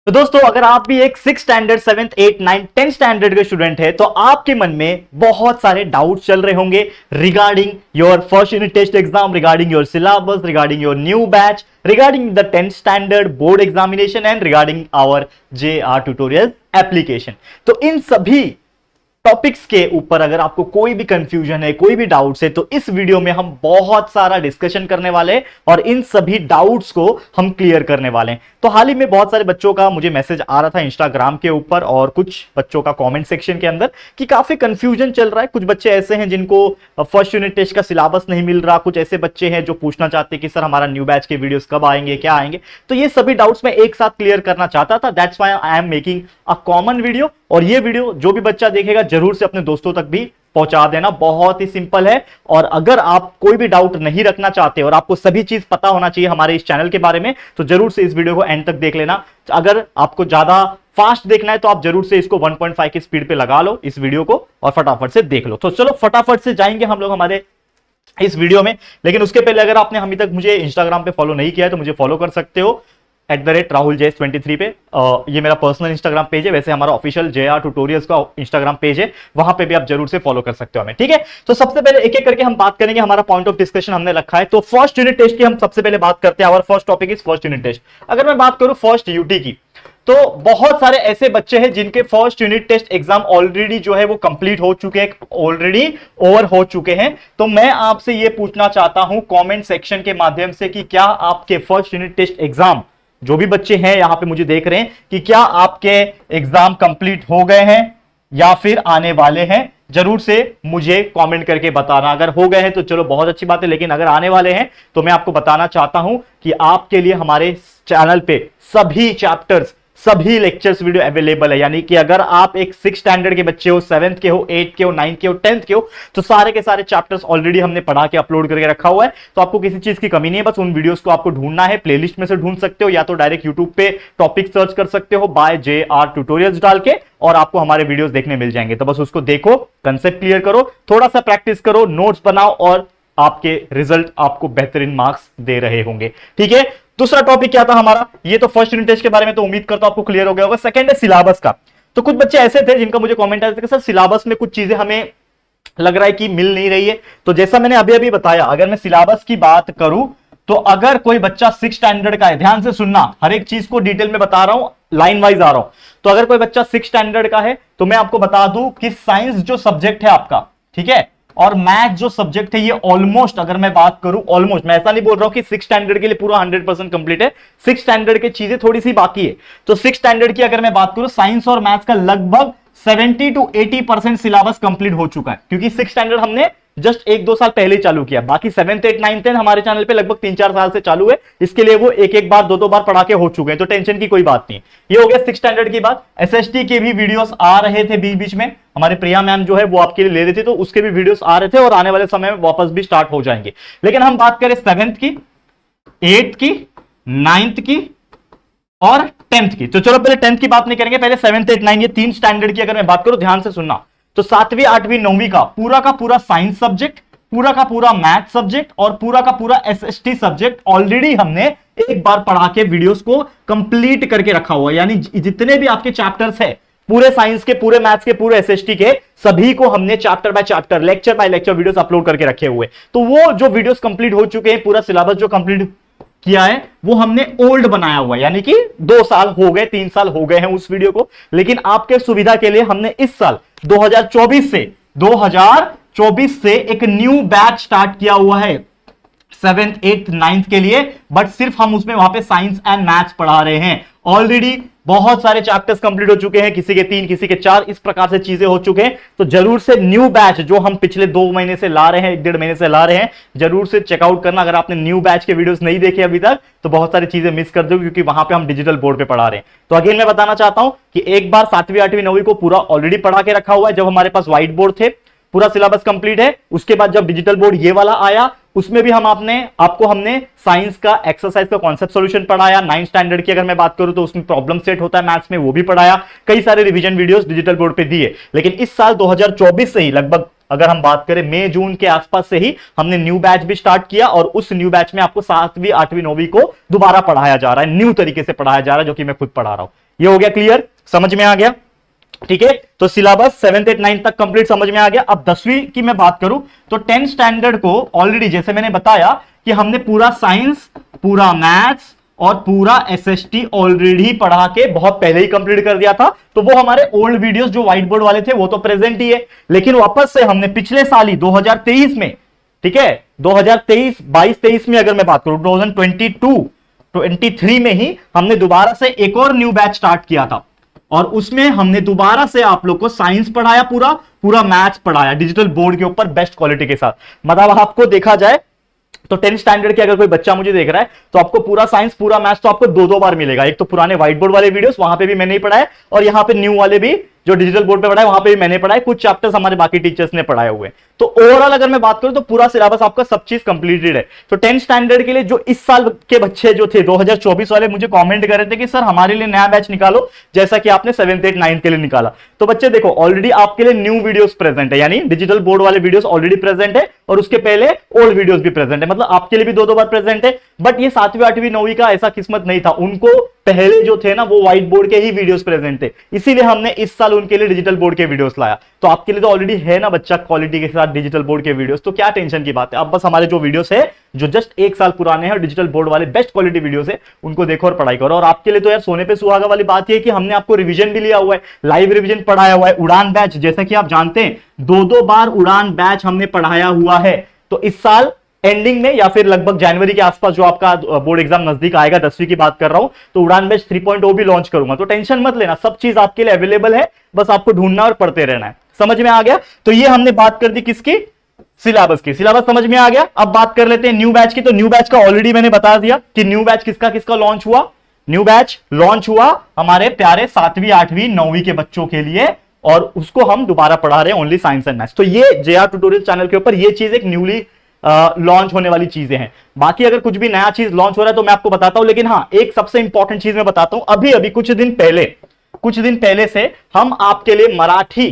तो दोस्तों, अगर आप भी एक 6 स्टैंडर्ड 7th 8 9 10 स्टैंडर्ड के स्टूडेंट है तो आपके मन में बहुत सारे डाउट्स चल रहे होंगे regarding your first unit test exam, regarding your syllabus, regarding your new batch, regarding the 10th standard board examination and regarding our JR tutorial application. तो इन सभी टॉपिक्स के ऊपर अगर आपको कोई भी कंफ्यूजन है, कोई भी डाउट्स है, तो इस वीडियो में हम बहुत सारा डिस्कशन करने वाले हैं और इन सभी डाउट्स को हम क्लियर करने वाले हैं। तो हाल ही में बहुत सारे बच्चों का मुझे मैसेज आ रहा था इंस्टाग्राम के ऊपर और कुछ बच्चों का कमेंट सेक्शन के अंदर कि काफी कंफ्यूजन चल रहा है। कुछ बच्चे ऐसे हैं जिनको फर्स्ट यूनिट टेस्ट का सिलेबस नहीं मिल रहा, कुछ ऐसे बच्चे हैं जो पूछना चाहते हैं कि सर हमारा न्यू बैच के वीडियोस कब आएंगे, क्या आएंगे। तो ये सभी डाउट्स मैं एक साथ क्लियर करना चाहता था, that's why I am making a common video. और ये वीडियो जो भी बच्चा देखेगा जरूर से अपने दोस्तों तक भी पहुंचा देना, बहुत ही सिंपल है। और अगर आप कोई भी डाउट नहीं रखना चाहते और आपको सभी चीज पता होना चाहिए हमारे इस चैनल के बारे में, तो जरूर से इस वीडियो को एंड तक देख लेना। अगर आपको ज्यादा फास्ट देखना है तो आप जरूर से इसको 1.5 की स्पीड पे लगा लो इस वीडियो को और फटाफट से देख लो। तो चलो फटाफट से जाएंगे हम लोग हमारे इस वीडियो में। लेकिन उसके पहले अगर आपने अभी तक मुझे इंस्टाग्राम पे फॉलो नहीं किया है तो मुझे फॉलो कर सकते हो @RahulJS23 पे। ये मेरा पर्सनल इंस्टाग्राम पेज है, वैसे हमारा ऑफिशियल JR ट्यूटोरियल्स का इंस्टाग्राम पेज है, वहां पे भी आप जरूर से फॉलो कर सकते हो हमें, ठीक है। तो सबसे पहले एक एक करके हम बात करेंगे, हमारा पॉइंट ऑफ डिस्कशन हमने रखा है। तो फर्स्ट यूनिट टेस्ट की हम सबसे पहले बात करते हैं। Our first topic is first unit test. अगर मैं बात करूं फर्स्ट यूटी की, तो बहुत सारे ऐसे बच्चे हैं जिनके first unit test exam already जो है वो कंप्लीट हो चुके हैं, ऑलरेडी ओवर हो चुके हैं। तो मैं आपसे ये पूछना चाहता हूं कमेंट सेक्शन के माध्यम से कि क्या आपके फर्स्ट यूनिट टेस्ट एग्जाम, जो भी बच्चे हैं यहां पे मुझे देख रहे हैं, कि क्या आपके एग्जाम कंप्लीट हो गए हैं या फिर आने वाले हैं। जरूर से मुझे कमेंट करके बताना। अगर हो गए हैं तो चलो बहुत अच्छी बात है, लेकिन अगर आने वाले हैं तो मैं आपको बताना चाहता हूं कि आपके लिए हमारे चैनल पे सभी चैप्टर्स, सभी लेक्चर्स वीडियो अवेलेबल है। यानी कि अगर आप एक 6 स्टैंडर्ड के बच्चे हो, 7th के हो, 8th के हो, 9th के हो, 10th के हो, तो सारे के सारे चैप्टर्स ऑलरेडी हमने पढ़ा के अपलोड करके रखा हुआ है। तो आपको किसी चीज की कमी नहीं है, बस उन वीडियोस को आपको ढूंढना है। प्लेलिस्ट में से ढूंढ सकते हो या तो डायरेक्ट यूट्यूब पे टॉपिक सर्च कर सकते हो बाय JR ट्यूटोरियल्स डाल के, और आपको हमारे वीडियोस देखने मिल जाएंगे। तो बस उसको देखो, कंसेप्ट क्लियर करो, थोड़ा सा प्रैक्टिस करो, नोट्स बनाओ और आपके रिजल्ट आपको बेहतरीन मार्क्स दे रहे होंगे, ठीक है। दूसरा टॉपिक क्या था हमारा, ये तो फर्स्ट यूनिट टेस्ट के बारे में तो उम्मीद करता हूं आपको क्लियर हो गया होगा। सेकंड है सिलेबस का। तो कुछ बच्चे ऐसे थे जिनका मुझे कमेंट आया था कि सर सिलेबस में कुछ चीजें हमें लग रहा है कि मिल नहीं रही है। तो जैसा मैंने अभी अभी बताया, अगर मैं सिलेबस की बात करूं तो अगर कोई बच्चा 6 स्टैंडर्ड का है, ध्यान से सुनना, हर एक चीज को डिटेल में बता रहा हूं, लाइन वाइज आ रहा हूं। तो अगर कोई बच्चा 6 स्टैंडर्ड का है तो मैं आपको बता दूं कि साइंस जो सब्जेक्ट है आपका, ठीक है, और मैथ जो सब्जेक्ट है, ये ऑलमोस्ट, अगर मैं बात करूं ऑलमोस्ट, मैं ऐसा नहीं बोल रहा हूं कि 6 स्टैंडर्ड के लिए पूरा 100% कंप्लीट है, 6 स्टैंडर्ड की चीजें थोड़ी सी बाकी है। तो 6 स्टैंडर्ड की अगर मैं बात करूं, साइंस और मैथ्स का लगभग 70 to 80% सिलेबस कंप्लीट हो चुका है, क्योंकि 6 स्टैंडर्ड हमने जस्ट 1-2 साल पहले ही चालू किया। बाकी 7th 8 9 10 हमारे चैनल पे लगभग 3-4 साल से चालू है, इसके लिए वो एक बार 2-2 बार पढ़ा के हो चुके हैं, तो टेंशन की कोई बात नहीं। ये हो गया 6 स्टैंडर्ड की बात। SST के भी वीडियोस आ रहे थे बीच बीच में, हमारे प्रिया मैम जो है वो आपके लिए ले रही थी, तो उसके भी वीडियोस आ रहे थे और आने वाले समय में वापस भी स्टार्ट हो जाएंगे। लेकिन हम बात करें 7th की, 8th की, 9th की और 10th की, तो चलो पहले 10th की बात नहीं करेंगे, पहले 7th 8 9 ये 3 स्टैंडर्ड की अगर मैं बात करूं, ध्यान से सुनना। तो 7वीं 8वीं 9वीं का पूरा साइंस सब्जेक्ट, पूरा का पूरा मैथ सब्जेक्ट और पूरा का पूरा SST सब्जेक्ट ऑलरेडी हमने एक बार पढ़ा के वीडियोस को कंप्लीट करके रखा हुआ है। यानी जितने भी आपके चैप्टर्स है, पूरे साइंस के, पूरे मैथ्स के, पूरे SST के, सभी को हमने chapter by chapter, lecture by lecture videos upload करके रखे हुए। तो वो जो वीडियोस कंप्लीट हो चुके हैं, पूरा सिलेबस जो कंप्लीट किया है, वो हमने ओल्ड बनाया हुआ है, यानी कि 2 साल हो गए, 3 साल हो गए हैं उस वीडियो को। लेकिन आपके सुविधा के लिए हमने इस साल 2024 से एक न्यू बैच स्टार्ट किया हुआ है 7th 8th 9th के लिए, बट सिर्फ हम उसमें वहां पे साइंस एंड मैथ्स पढ़ा रहे हैं। ऑलरेडी बहुत सारे चैप्टर्स कंप्लीट हो चुके हैं, किसी के 3, किसी के 4, इस प्रकार से चीजें हो चुके हैं। तो जरूर से न्यू बैच जो हम पिछले 2 महीने से ला रहे हैं, 1-1.5 महीने से ला रहे हैं, जरूर से चेकआउट करना। अगर आपने न्यू बैच के वीडियोस नहीं देखे अभी तक तो बहुत सारी चीजें मिस कर दो, क्योंकि वहां पे हम डिजिटल बोर्ड पे पढ़ा रहे हैं। तो अगेन मैं बताना चाहता हूं कि एक बार 7वीं 8वीं 9वीं को पूरा ऑलरेडी पढ़ा के रखा हुआ है, जब हमारे पास व्हाइट बोर्ड थे, पूरा सिलेबस कंप्लीट है। उसके बाद जब डिजिटल बोर्ड ये वाला आया, उसमें भी आपको हमने साइंस का एक्सरसाइज का कॉन्सेप्ट सॉल्यूशन पढ़ाया। 9th स्टैंडर्ड की अगर मैं बात करूं तो उसमें प्रॉब्लम सेट होता है मैथ्स में, वो भी पढ़ाया। कई सारे रिवीजन वीडियोस डिजिटल बोर्ड पे दिए। लेकिन इस साल 2024 से ही लगभग, अगर हम बात करें मई जून के आसपास से ही, हमने न्यू बैच भी स्टार्ट किया और उस न्यू बैच में आपको 7वीं 8वीं 9वीं को दोबारा पढ़ाया जा रहा है, न्यू तरीके से पढ़ाया जा रहा है, जो कि मैं खुद पढ़ा रहा हूं। ये हो गया क्लियर, समझ में आ गया, ठीक है। तो सिलेबस 7th 8th 9th तक कंप्लीट समझ में आ गया। अब 10वीं की मैं बात करूं तो 10th स्टैंडर्ड को ऑलरेडी जैसे मैंने बताया कि हमने पूरा साइंस, पूरा मैथ्स और पूरा एसएसटी ऑलरेडी पढ़ा के बहुत पहले ही कंप्लीट कर दिया था। तो वो हमारे ओल्ड वीडियोस जो व्हाइट बोर्ड वाले थे वो तो प्रेजेंट ही है, लेकिन वापस से हमने पिछले साल ही 2023 में, ठीक है, 2023 22-23 में अगर मैं बात करूं 2022-23 में ही हमने दोबारा से एक और न्यू बैच स्टार्ट किया था, और उसमें हमने दोबारा से आप लोग को साइंस पढ़ाया, पूरा पूरा मैथ्स पढ़ाया डिजिटल बोर्ड के ऊपर बेस्ट क्वालिटी के साथ। मतलब आपको देखा जाए तो 10th स्टैंडर्ड के अगर कोई बच्चा मुझे देख रहा है तो आपको पूरा साइंस पूरा मैथ्स तो आपको दो बार मिलेगा। एक तो पुराने व्हाइट बोर्ड वाले वीडियोस, वहां पे भी मैंने ही पढ़ाया, और यहाँ पे न्यू वाले भी जो डिजिटल बोर्ड पे पढ़ाए वहां पे भी मैंने पढ़ाया, कुछ चैप्टर्स हमारे बाकी टीचर्स ने पढ़ाए हुए। तो ओवरऑल अगर मैं बात करूं तो पूरा सिलेबस आपका सब चीज कंप्लीटेड है। तो 10th स्टैंडर्ड के लिए जो इस साल के बच्चे जो थे 2024 वाले मुझे कमेंट कर रहे थे कि सर हमारे लिए नया बैच निकालो, जैसा कि आपने 7th 8th 9th के लिए निकाला। तो बच्चे देखो ऑलरेडी आपके लिए न्यू वीडियोस प्रेजेंट है, यानी डिजिटल बोर्ड वाले वीडियोस ऑलरेडी प्रेजेंट है, और उसके पहले ओल्ड वीडियोस भी प्रेजेंट है, मतलब आपके लिए भी दो बार प्रेजेंट है। बट ये 7वीं 8वीं 9वीं का ऐसा किस्मत नहीं था, उनको पहले जो थे ना वो व्हाइट बोर्ड के ही वीडियोस प्रेजेंट थे, इसीलिए हमने इस साल उनके लिए डिजिटल बोर्ड के वीडियोस लाया। तो आपके लिए तो ऑलरेडी है ना बच्चा क्वालिटी के साथ डिजिटल बोर्ड के वीडियोस, तो क्या टेंशन की बात है। अब बस हमारे जो वीडियोस है जो जस्ट 1 साल पुराने हैं और डिजिटल बोर्ड वाले बेस्ट क्वालिटी वीडियोस है, उनको देखो और पढ़ाई करो। और आपके लिए तो यार सोने पे सुहागा वाली बात है कि हमने आपको रिवीजन भी लिया हुआ है, लाइव रिवीजन पढ़ाया हुआ है। उड़ान बैच जैसा कि आप जानते हैं 2 बार उड़ान बैच हमने पढ़ाया हुआ है। तो इस साल एंडिंग में या फिर लगभग जनवरी के आसपास जो आपका बोर्ड एग्जाम नजदीक आएगा, 10वीं की बात कर रहा हूं, तो उड़ान बैच 3.0 भी लॉन्च करूंगा। तो टेंशन मत लेना, सब चीज आपके लिए अवेलेबल है, बस आपको ढूंढना और पढ़ते रहना है। समझ में आ गया। तो ये हमने बात कर दी किसकी, सिलेबस की। सिलेबस समझ में आ गया। अब बात कर लेते हैं न्यू बैच की। तो न्यू बैच का ऑलरेडी मैंने बता दिया कि न्यू बैच किसका किसका लॉन्च हुआ। न्यू बैच लॉन्च हुआ हमारे प्यारे 7वीं 8वीं 9वीं के बच्चों के लिए, और उसको हम दोबारा पढ़ा रहे हैं ओनली साइंस एंड मैथ्स। तो ये जेआर ट्यूटोरियल चैनल के ऊपर ये चीज एक न्यूली लॉन्च होने वाली चीजें हैं। बाकी अगर कुछ भी नया चीज लॉन्च हो रहा है तो मैं आपको बताता हूं, लेकिन हाँ एक सबसे इंपॉर्टेंट चीज मैं बताता हूं। अभी अभी कुछ दिन पहले से हम आपके लिए मराठी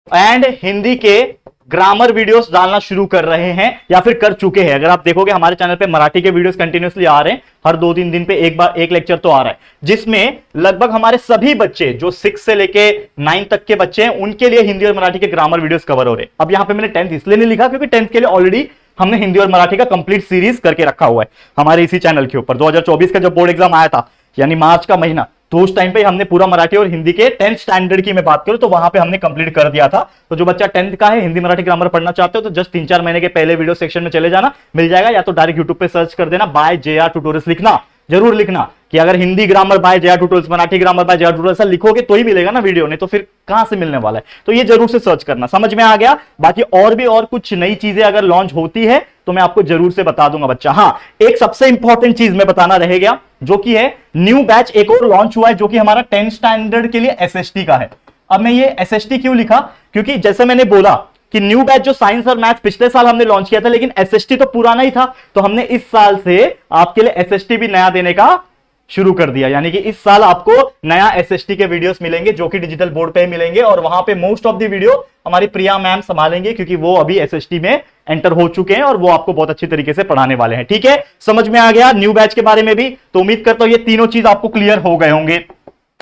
एंड हिंदी के ग्रामर वीडियोस डालना शुरू कर रहे हैं या फिर कर चुके हैं। अगर आप देखोगे हमारे चैनल पे मराठी के वीडियोस कंटिन्यूअसली आ रहे हैं, हर 2-3 दिन पे एक लेक्चर तो आ रहा है, जिसमें लगभग हमारे सभी बच्चे जो 6 से लेके 9 तक के बच्चे हैं उनके लिए हिंदी और मराठी के ग्रामर वीडियोस कवर हो रहे हैं। अब यहां पे मैंने 10th इसलिए नहीं लिखा क्योंकि 10th के लिए ऑलरेडी हमने हिंदी और मराठी का कंप्लीट सीरीज करके रखा हुआ है हमारे इसी चैनल के ऊपर। 2024 का जब बोर्ड एग्जाम आया था यानी मार्च का महीना, तो उस टाइम पे हमने पूरा मराठी और हिंदी के 10th स्टैंडर्ड की मैं बात करूं तो वहां पे हमने कंप्लीट कर दिया था। तो जो बच्चा 10th का है, हिंदी मराठी ग्रामर पढ़ना चाहते हो तो जस्ट 3-4 महीने के पहले वीडियो सेक्शन में चले जाना, मिल जाएगा। या तो डायरेक्ट यूट्यूब पे सर्च कर देना बाय जेआर ट्यूटोरियल्स, लिखना जरूर लिखना कि अगर Hindi grammar by JR tutorials, Marathi grammar by JR tutorials ऐसा लिखोगे तो ही मिलेगा ना वीडियो, नहीं तो फिर कहां से मिलने वाला है। तो ये जरूर से सर्च करना। समझ में आ गया। बाकी और भी और कुछ नई चीजें अगर लॉन्च होती है तो मैं आपको जरूर से बता दूंगा बच्चा। हाँ एक सबसे इंपॉर्टेंट चीज मैं बताना रह गया, जो कि है न्यू बैच एक और लॉन्च हुआ है जो कि हमारा 10th स्टैंडर्ड के लिए एसएसटी का है। अब मैं ये एसएसटी क्यों लिखा, क्योंकि जैसे मैंने बोला कि न्यू बैच जो साइंस और मैथ्स पिछले साल हमने लॉन्च किया था, लेकिन एसएसटी तो पुराना ही था, तो हमने इस साल से आपके लिए एसएसटी भी नया देने का शुरू कर दिया। यानी कि इस साल आपको नया एसएसटी के वीडियोस मिलेंगे जो कि डिजिटल बोर्ड पे मिलेंगे, और वहां पे मोस्ट ऑफ द वीडियो हमारी प्रिया मैम संभालेंगे क्योंकि वो अभी एसएसटी में एंटर हो चुके हैं और वो आपको बहुत अच्छी तरीके से पढ़ाने वाले हैं। ठीक है, समझ में आ गया न्यू बैच के बारे में भी। तो उम्मीद करता हूं ये तीनों चीज आपको क्लियर हो गए होंगे।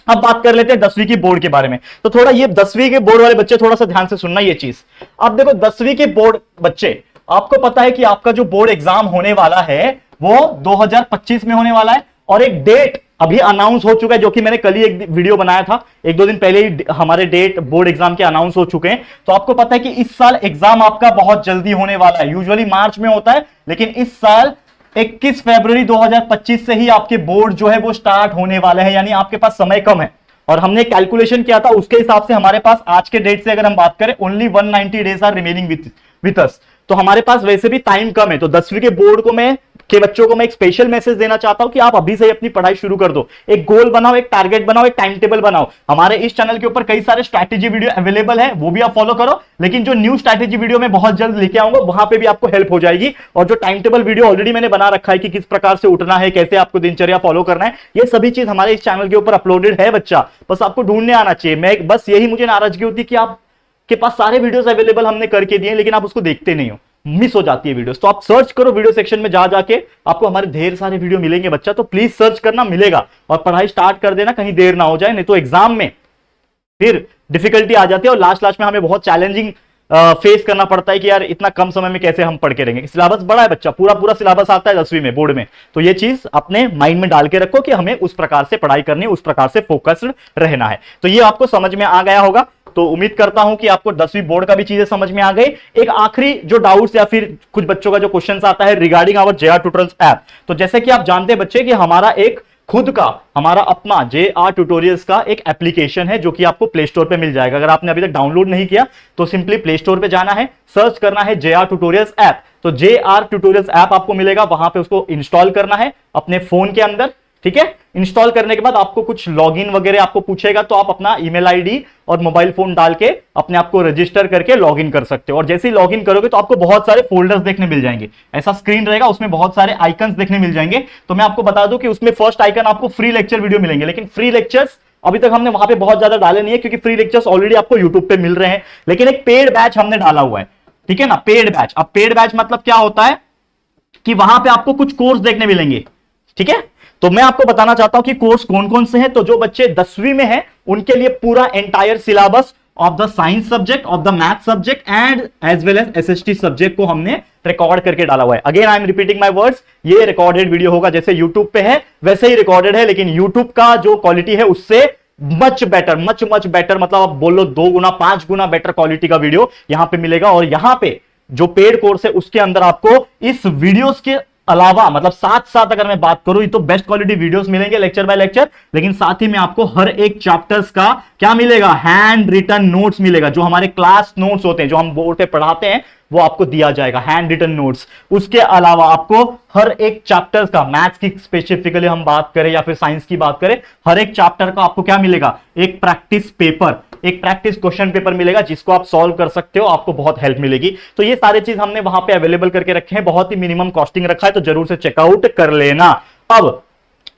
अब बात कर लेते हैं 10वीं की बोर्ड के बारे में। तो थोड़ा ये 10वीं के बोर्ड वाले बच्चे थोड़ा सा ध्यान से सुनना ये चीज। अब देखो 10वीं के बोर्ड बच्चे, आपको पता है कि आपका जो बोर्ड एग्जाम होने वाला है वो 2025 में होने वाला है, और एक डेट अभी अनाउंस हो चुका है जो कि मैंने कल ही एक वीडियो बनाया था, 1-2 दिन पहले ही हमारे डेट बोर्ड एग्जाम के अनाउंस हो चुके हैं। तो आपको पता है कि इस साल एग्जाम आपका बहुत जल्दी होने वाला है। यूजुअली मार्च में होता है, लेकिन इस साल 21 फरवरी 2025 से ही आपके बोर्ड जो है वो स्टार्ट होने वाले हैं, यानी आपके पास समय कम है। और हमने कैलकुलेशन किया था उसके हिसाब से हमारे पास आज के डेट से अगर हम बात करें only 190 days are remaining with us, तो हमारे पास वैसे भी टाइम कम है। तो 10वीं के बोर्ड के बच्चों को मैं एक स्पेशल मैसेज देना चाहता हूं कि आप अभी से ही अपनी पढ़ाई शुरू कर दो। एक गोल बनाओ, एक टारगेट बनाओ, एक टाइम टेबल बनाओ। हमारे इस चैनल के ऊपर कई सारे स्ट्रैटेजी वीडियो अवेलेबल है, वो भी आप फॉलो करो। लेकिन जो न्यू स्ट्रैटेजी वीडियो मैं बहुत जल्द लेके आऊंगा वहां पे भी आपको हेल्प हो जाएगी। और जो टाइम टेबल वीडियो ऑलरेडी मैंने बना रखा है कि किस प्रकार से उठना है, कैसे आपको दिनचर्या फॉलो करना है, ये सभी चीज हमारे इस चैनल के ऊपर अपलोडेड है बच्चा, बस आपको ढूंढने आना चाहिए। मैं बस यही मुझे नाराजगी होती कि आपके पास सारे वीडियोस अवेलेबल हमने करके दिए लेकिन आप उसको देखते नहीं हो। मिस हो जाती है वीडियोस। तो आप सर्च करो वीडियो सेक्शन में जा जाके, आपको हमारे ढेर सारे वीडियो मिलेंगे बच्चा, तो प्लीज सर्च करना, मिलेगा और पढ़ाई स्टार्ट कर देना, कहीं देर ना हो जाए, नहीं तो एग्जाम में फिर डिफिकल्टी आ जाती है और लास्ट में हमें बहुत चैलेंजिंग फेस करना पड़ता है कि यार इतना कम समय में कैसे हम पढ़ के रहेंगे। सिलेबस बड़ा है बच्चा, पूरा पूरा सिलेबस आता है 10वीं में बोर्ड में, तो ये चीज अपने माइंड में डाल के रखो कि हमें उस प्रकार से पढ़ाई करनी, उस प्रकार से फोकस्ड रहना है। तो ये आपको समझ में आ गया होगा। तो उम्मीद करता हूं कि आपको 10वीं बोर्ड का भी चीजें समझ में आ गई। एक आखिरी जो डाउट्स या फिर कुछ बच्चों का जो क्वेश्चन आता है regarding our JR tutorials app, तो जैसे कि आप जानते हैं बच्चे कि हमारा एक खुद का, हमारा अपना JR ट्यूटोरियल्स का एक एप्लीकेशन है जो कि आपको प्ले स्टोर पे मिल जाएगा। अगर आपने अभी तक डाउनलोड नहीं किया तो सिंपली प्ले स्टोर पे जाना है, सर्च करना है JR ट्यूटोरियल्स ऐप, तो JR ट्यूटोरियल्स ऐप आपको मिलेगा, वहां पे उसको इंस्टॉल करना है अपने फोन के अंदर। ठीक है, इंस्टॉल करने के बाद आपको कुछ लॉगिन वगैरह आपको पूछेगा, तो आप अपना ईमेल आईडी और मोबाइल फोन डाल के अपने आप को रजिस्टर करके लॉगिन कर सकते हो। और जैसे ही लॉगिन करोगे तो आपको बहुत सारे फोल्डर्स देखने मिल जाएंगे, ऐसा स्क्रीन रहेगा, उसमें बहुत सारे आइकन्स देखने मिल जाएंगे। तो मैं आपको बता दूं कि उसमें फर्स्ट आइकन आपको फ्री लेक्चर वीडियो मिलेंगे, लेकिन फ्री लेक्चर्स अभी तक हमने वहां पे बहुत ज्यादा डाले नहीं है, क्योंकि फ्री लेक्चर्स ऑलरेडी आपको यूट्यूब पे मिल रहे हैं। लेकिन एक पेड बैच हमने डाला हुआ है, ठीक है ना, पेड बैच। अब पेड बैच मतलब क्या होता है कि वहां पे आपको कुछ कोर्स देखने मिलेंगे। ठीक है, तो मैं आपको बताना चाहता हूं कि कोर्स कौन कौन से हैं। तो जो बच्चे 10वीं में हैं उनके लिए पूरा entire syllabus of the science subject, of the math subject and as well as SST subject को हमने रिकॉर्ड करके डाला हुआ है। Again I am repeating my words, ये रिकॉर्डेड वीडियो होगा, जैसे यूट्यूब पे है वैसे ही रिकॉर्डेड है, लेकिन यूट्यूब का जो क्वालिटी है उससे मच बेटर, मच बेटर, मतलब आप बोलो 2 गुना 5 गुना बेटर क्वालिटी का वीडियो यहां पे मिलेगा। और यहां पे जो पेड कोर्स है उसके अंदर आपको इस वीडियोस के अलावा, मतलब साथ साथ अगर मैं बात करूं तो बेस्ट क्वालिटी वीडियोस मिलेंगे लेक्चर बाय लेक्चर, लेकिन साथ ही में आपको हर एक चैप्टर्स का क्या मिलेगा, हैंड रिटन नोट्स मिलेगा। जो हमारे क्लास नोट्स होते हैं, जो हम बोर्ड पे पढ़ाते हैं, वो आपको दिया जाएगा, हैंड रिटन नोट्स। उसके अलावा आपको हर एक चैप्टर्स का, मैथ्स की स्पेसिफिकली हम बात करें या फिर साइंस की बात करें, हर एक चैप्टर का आपको क्या मिलेगा, एक प्रैक्टिस पेपर, एक प्रैक्टिस क्वेश्चन पेपर मिलेगा, जिसको आप सॉल्व कर सकते हो, आपको बहुत हेल्प मिलेगी। तो ये सारी चीज हमने वहां पे अवेलेबल करके रखे हैं, बहुत ही मिनिमम कॉस्टिंग रखा है, तो जरूर से चेकआउट कर लेना। अब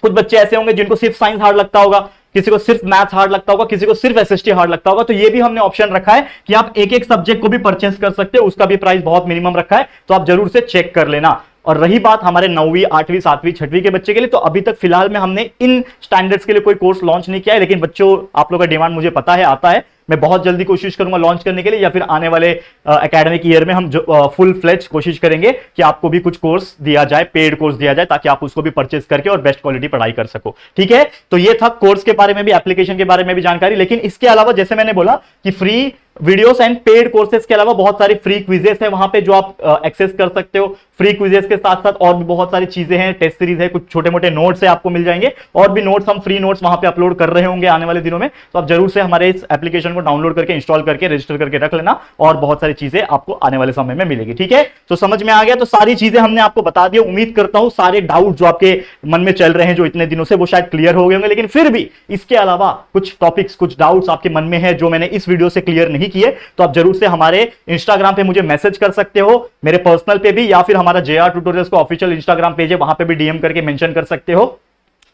कुछ बच्चे ऐसे होंगे जिनको सिर्फ साइंस हार्ड लगता होगा, किसी को सिर्फ मैथ्स हार्ड लगता होगा, किसी को सिर्फ SST हार्ड लगता होगा, तो ये भी हमने ऑप्शन रखा है कि आप एक एक सब्जेक्ट को भी परचेस कर सकते हो, उसका भी प्राइस बहुत मिनिमम रखा है, तो आप जरूर से चेक कर लेना। और रही बात हमारे 9वीं 8वीं 7वीं 6वीं के बच्चे के लिए, तो अभी तक फिलहाल में हमने इन स्टैंडर्ड्स के लिए कोई कोर्स लॉन्च नहीं किया है, लेकिन बच्चों आप लोगों का डिमांड मुझे पता है, आता है, मैं बहुत जल्दी कोशिश करूंगा लॉन्च करने के लिए, या फिर आने वाले एकेडमिक ईयर में हम फुल फ्लेज कोशिश करेंगे कि आपको भी कुछ कोर्स दिया जाए, पेड कोर्स दिया जाए, ताकि आप उसको भी परचेस करके और बेस्ट क्वालिटी पढ़ाई कर सको। ठीक है, तो ये था कोर्स के बारे में भी, एप्लीकेशन के बारे में भी जानकारी। लेकिन इसके अलावा जैसे मैंने बोला कि free videos and paid courses के अलावा बहुत सारी फ्री क्विजेस है वहां पे, जो आप एक्सेस कर सकते हो। फ्री क्विजेस के साथ साथ और भी बहुत सारी चीजें हैं, टेस्ट सीरीज है, कुछ छोटे मोटे नोट्स है आपको मिल जाएंगे, और भी नोट्स हम फ्री नोट्स वहां पे अपलोड कर रहे होंगे आने वाले दिनों में। तो आप जरूर से हमारे इस एप्लीकेशन को डाउनलोड करके, इंस्टॉल करके, रजिस्टर करके रख लेना, और बहुत सारी चीजें आपको आने वाले समय में मिलेगी। ठीक है, तो समझ में आ गया, तो सारी चीजें हमने आपको बता दी। उम्मीद करता हूं सारे डाउट जो आपके मन में चल रहे हैं जो इतने दिनों से, वो शायद क्लियर हो गए होंगे। लेकिन फिर भी इसके अलावा कुछ टॉपिक्स, कुछ डाउट्स आपके मन में है जो मैंने इस वीडियो से क्लियर नहीं किए, तो आप जरूर से हमारे इंस्टाग्राम पे मुझे मैसेज कर सकते हो, मेरे पर्सनल पे भी, या फिर हमारा JR ट्यूटोरियल्स का ऑफिशियल इंस्टाग्राम पेज है, वहां पे भी DM करके मेंशन कर सकते हो,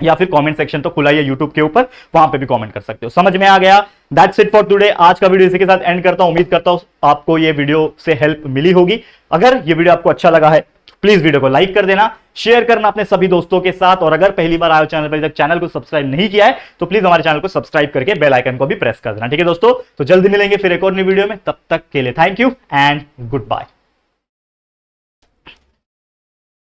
या फिर कमेंट सेक्शन तो खुला ही है यूट्यूब के ऊपर, वहां पे भी कमेंट कर सकते हो। समझ में आ गया? That's it for today. आज का वीडियो इसी के साथ एंड करता हूं। उम्मीद करता हूं आपको ये वीडियो से हेल्प मिली होगी। अगर ये वीडियो आपको अच्छा लगा है, प्लीज वीडियो को लाइक कर देना, शेयर करना अपने सभी दोस्तों के साथ, और अगर पहली बार आए चैनल पर, तक चैनल को सब्सक्राइब नहीं किया है तो प्लीज हमारे चैनल को सब्सक्राइब करके बेल आइकन को भी प्रेस कर देना। ठीक है दोस्तों, तो जल्दी मिलेंगे फिर एक और नई वीडियो में, तब तक के लिए thank you and good bye.